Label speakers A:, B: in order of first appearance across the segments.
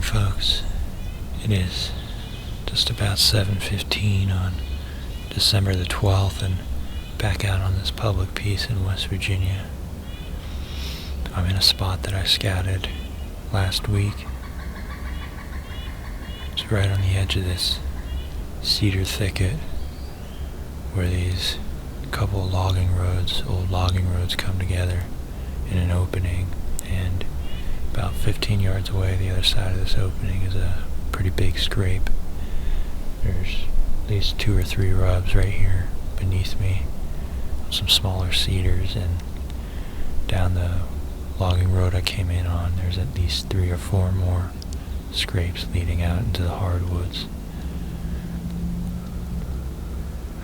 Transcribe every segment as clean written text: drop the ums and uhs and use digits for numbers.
A: folks. It is just about 7:15 on December the 12th, and back out on this public piece in West Virginia. I'm in a spot that I scouted last week. It's right on the edge of this cedar thicket where these couple of old logging roads come together in an opening, and about 15 yards away, the other side of this opening is a pretty big scrape. There's at least 2 or 3 rubs right here beneath me, some smaller cedars, and down the logging road I came in on, there's at least 3 or 4 more scrapes leading out into the hardwoods.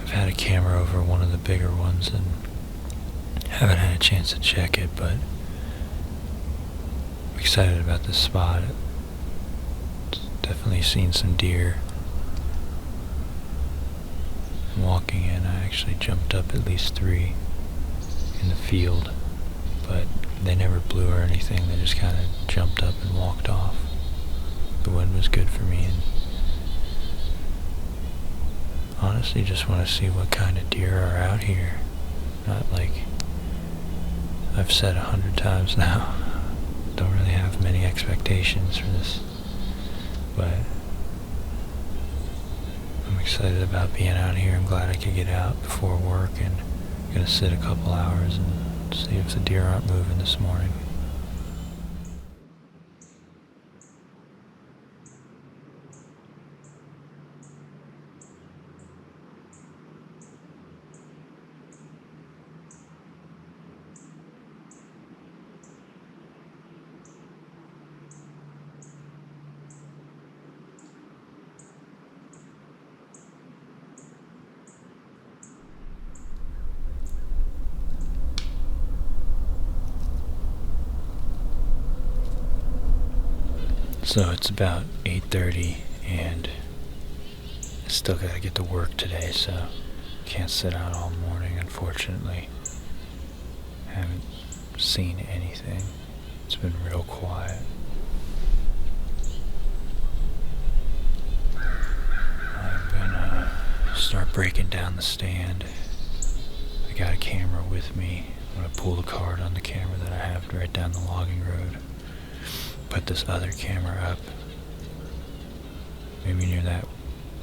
A: I've had a camera over one of the bigger ones and haven't had a chance to check it, but I'm excited about this spot. It's definitely seen some deer. Walking in, I actually jumped up at least 3 in the field, but they never blew or anything. They just kind of jumped up and walked off. The wind was good for me, and honestly just want to see what kind of deer are out here. Not like I've said 100 times now. Don't really have many expectations for this, but I'm excited about being out here. I'm glad I could get out before work, and I'm gonna sit a couple hours and see if the deer aren't moving this morning. So it's about 8:30, and I still gotta get to work today, so can't sit out all morning, unfortunately. Haven't seen anything. It's been real quiet. I'm gonna start breaking down the stand. I got a camera with me. I'm gonna pull the card on the camera that I have right down the logging road. Put this other camera up, maybe near that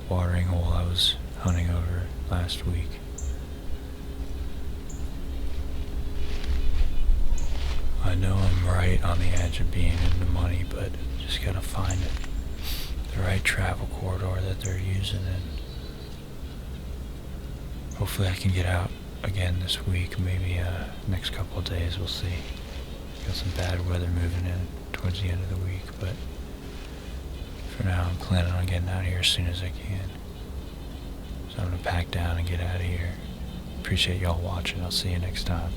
A: watering hole I was hunting over last week. I know I'm right on the edge of being in the money, but just gotta find the right travel corridor that they're using, and hopefully I can get out again this week. Maybe next couple of days, we'll see. Got some bad weather moving in towards the end of the week, but for now I'm planning on getting out of here as soon as I can. So I'm gonna pack down and get out of here. Appreciate y'all watching. I'll see you next time.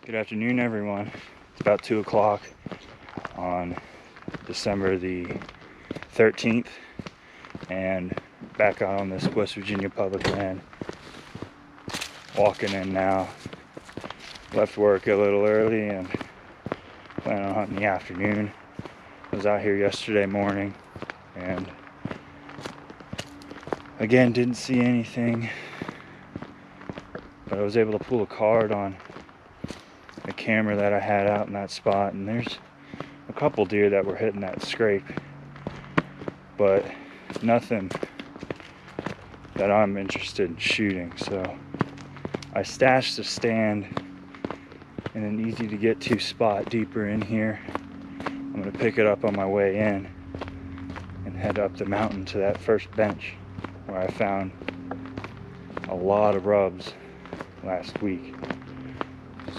B: Good afternoon, everyone. It's about 2 o'clock on December the 13th, and back out on this West Virginia public land. Walking in now. Left work a little early and plan on hunting in the afternoon. I was out here yesterday morning and again didn't see anything, but I was able to pull a card on the camera that I had out in that spot, and there's a couple deer that were hitting that scrape, but nothing that I'm interested in shooting. So I stashed the stand in an easy to get to spot deeper in here. I'm going to pick it up on my way in and head up the mountain to that first bench where I found a lot of rubs last week.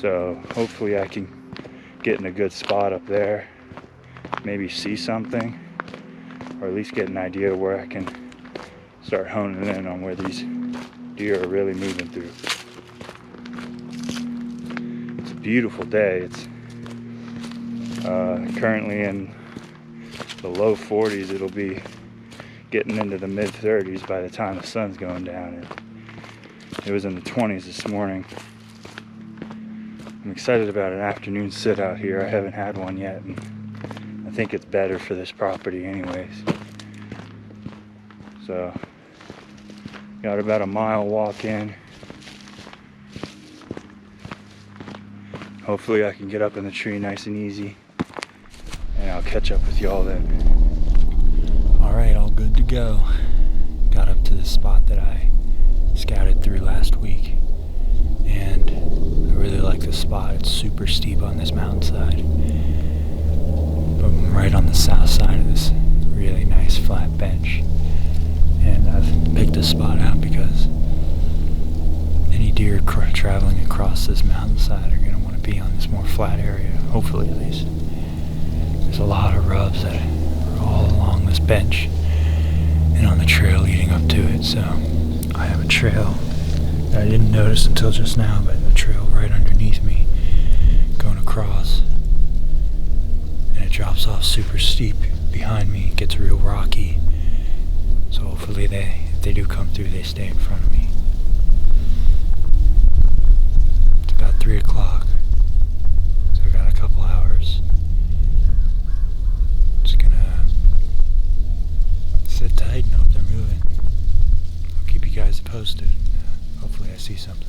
B: So hopefully I can get in a good spot up there, maybe see something, or at least get an idea where I can start honing in on where these deer are really moving through. It's a beautiful day. It's currently in the low 40s. It'll be getting into the mid 30s by the time the sun's going down. And it was in the 20s this morning. I'm excited about an afternoon sit out here. I haven't had one yet, and I think it's better for this property anyways. So, got about a mile walk in. Hopefully I can get up in the tree nice and easy, and I'll catch up with y'all then.
A: Alright, all good to go. Got up to the spot that I scouted through last week, and I really like this spot. It's super steep on this mountainside, but I'm right on the south side of this really nice flat bench. And I've picked this spot out because any deer traveling across this mountainside are going to want to be on this more flat area, hopefully at least. There's a lot of rubs that are all along this bench and on the trail leading up to it. So I have a trail that I didn't notice until just now, but a trail right underneath me going across, and it drops off super steep behind me. It gets real rocky. So hopefully if they do come through, they stay in front of me. It's about 3 o'clock, so I've got a couple hours. Just gonna sit tight and hope they're moving. I'll keep you guys posted. Hopefully I see something.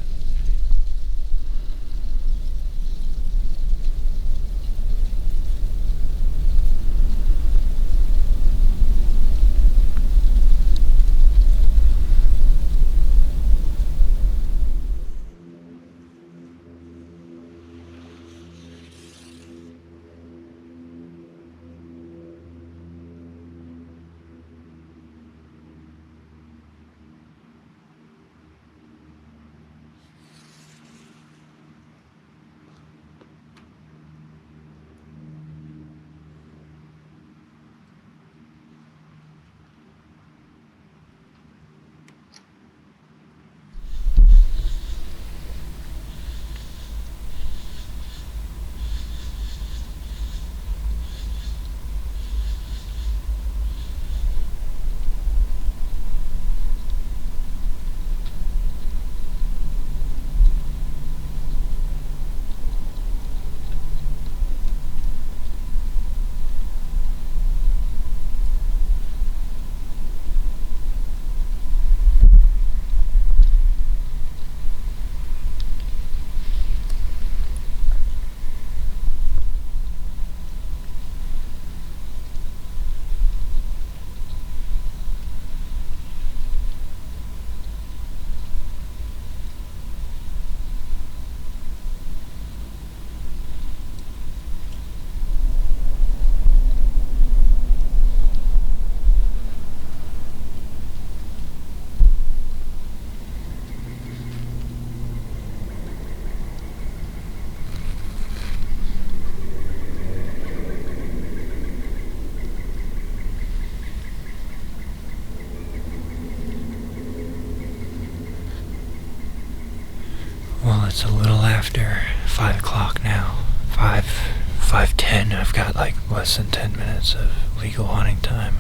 A: It's a little after 5 o'clock now. 5:10. I've got like less than 10 minutes of legal hunting time.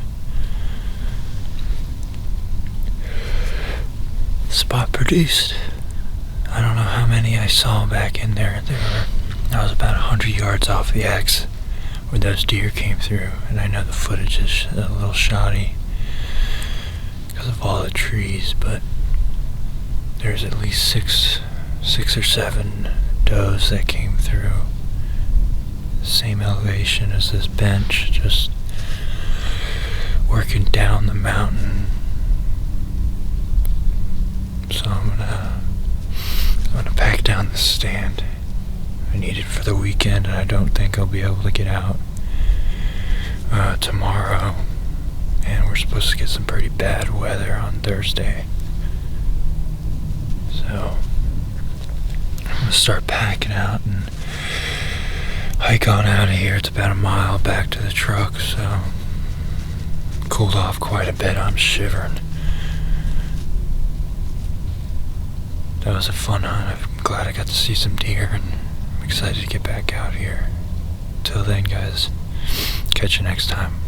A: Spot produced. I don't know how many I saw back in there. I was about 100 yards off the X where those deer came through, and I know the footage is a little shoddy because of all the trees, but there's at least six or seven does that came through. Same elevation as this bench, just working down the mountain. So I'm gonna pack down the stand. I need it for the weekend, and I don't think I'll be able to get out tomorrow. And we're supposed to get some pretty bad weather on Thursday. So I'm gonna start packing out and hike on out of here. It's about a mile back to the truck, so cooled off quite a bit. I'm shivering. That was a fun hunt. I'm glad I got to see some deer, and I'm excited to get back out here. Till then, guys, catch you next time.